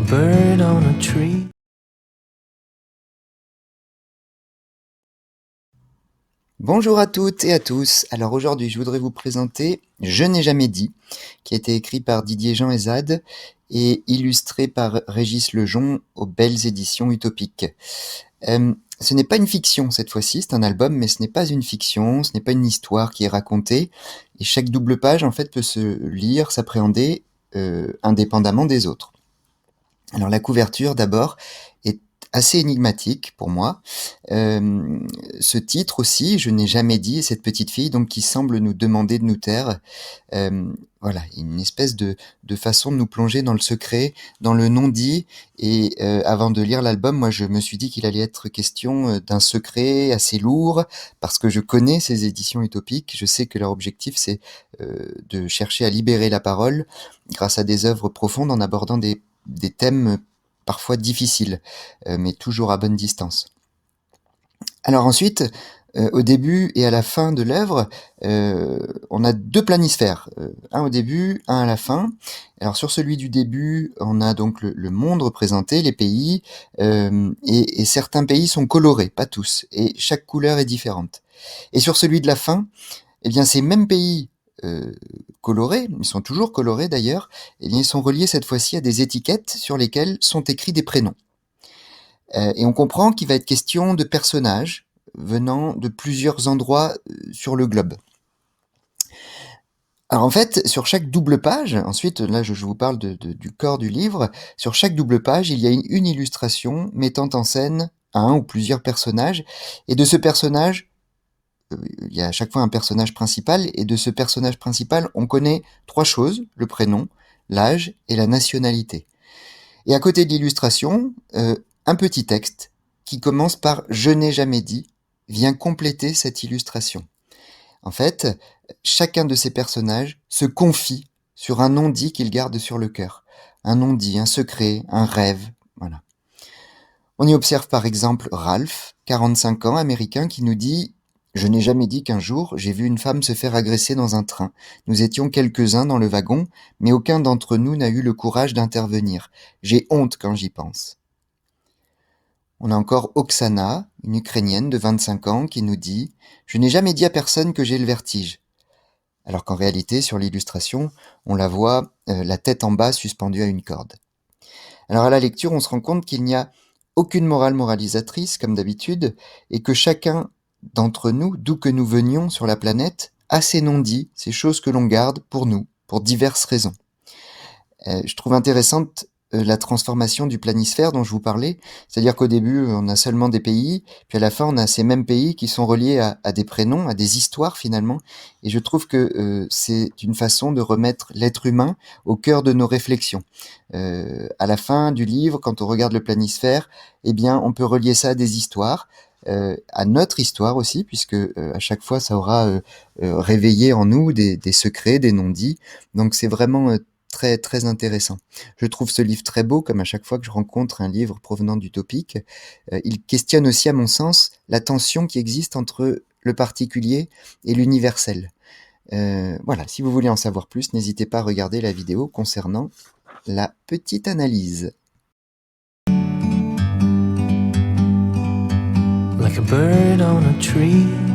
bird on a tree. Bonjour à toutes et à tous. Alors aujourd'hui, je voudrais vous présenter Je n'ai jamais dit, qui a été écrit par Didier Jean Ezade et illustré par Régis Lejon aux belles éditions utopiques. Ce n'est pas une fiction cette fois-ci, c'est un album, mais ce n'est pas une fiction, ce n'est pas une histoire qui est racontée, et chaque double page en fait peut se lire, s'appréhender indépendamment des autres. Alors la couverture d'abord est assez énigmatique pour moi. Ce titre aussi, Je n'ai jamais dit, cette petite fille donc qui semble nous demander de nous taire. Voilà, une espèce de façon de nous plonger dans le secret, dans le non-dit. Et avant de lire l'album, moi je me suis dit qu'il allait être question d'un secret assez lourd, parce que je connais ces éditions utopiques. Je sais que leur objectif c'est de chercher à libérer la parole grâce à des œuvres profondes en abordant des thèmes parfois difficiles, mais toujours à bonne distance. Alors ensuite, au début et à la fin de l'œuvre, on a 2 planisphères, un au début, un à la fin. Alors sur celui du début, on a donc le monde représenté, les pays, et certains pays sont colorés, pas tous, et chaque couleur est différente. Et sur celui de la fin, eh bien ces mêmes pays colorés, ils sont toujours colorés d'ailleurs, eh bien ils sont reliés cette fois-ci à des étiquettes sur lesquelles sont écrits des prénoms. Et on comprend qu'il va être question de personnages venant de plusieurs endroits sur le globe. Alors en fait, sur chaque double page, ensuite là je vous parle du corps du livre, sur chaque double page il y a une illustration mettant en scène un ou plusieurs personnages, et de ce personnage, il y a à chaque fois un personnage principal, et de ce personnage principal on connaît 3 choses, le prénom, l'âge et la nationalité. Et à côté de l'illustration, un petit texte qui commence par Je n'ai jamais dit vient compléter cette illustration. En fait, chacun de ces personnages se confie sur un non-dit qu'il garde sur le cœur. Un non-dit, un secret, un rêve, voilà. On y observe par exemple Ralph, 45 ans, américain, qui nous dit « Je n'ai jamais dit qu'un jour, j'ai vu une femme se faire agresser dans un train. Nous étions quelques-uns dans le wagon, mais aucun d'entre nous n'a eu le courage d'intervenir. J'ai honte quand j'y pense. » On a encore Oksana, une Ukrainienne de 25 ans, qui nous dit « Je n'ai jamais dit à personne que j'ai le vertige. » Alors qu'en réalité, sur l'illustration, on la voit la tête en bas suspendue à une corde. Alors à la lecture, on se rend compte qu'il n'y a aucune morale moralisatrice, comme d'habitude, et que chacun d'entre nous, d'où que nous venions sur la planète, a ses non-dits, ces choses que l'on garde pour nous, pour diverses raisons. Je trouve intéressante la transformation du planisphère dont je vous parlais, c'est-à-dire qu'au début, on a seulement des pays, puis à la fin, on a ces mêmes pays qui sont reliés à des prénoms, à des histoires finalement, et je trouve que c'est une façon de remettre l'être humain au cœur de nos réflexions. À la fin du livre, quand on regarde le planisphère, eh bien, on peut relier ça à des histoires, à notre histoire aussi, puisque à chaque fois, ça aura réveillé en nous des secrets, des non-dits, donc c'est vraiment très, très intéressant. Je trouve ce livre très beau, comme à chaque fois que je rencontre un livre provenant d'Utopique. Il questionne aussi, à mon sens, la tension qui existe entre le particulier et l'universel. Voilà, si vous voulez en savoir plus, n'hésitez pas à regarder la vidéo concernant la petite analyse. Like a bird on a tree.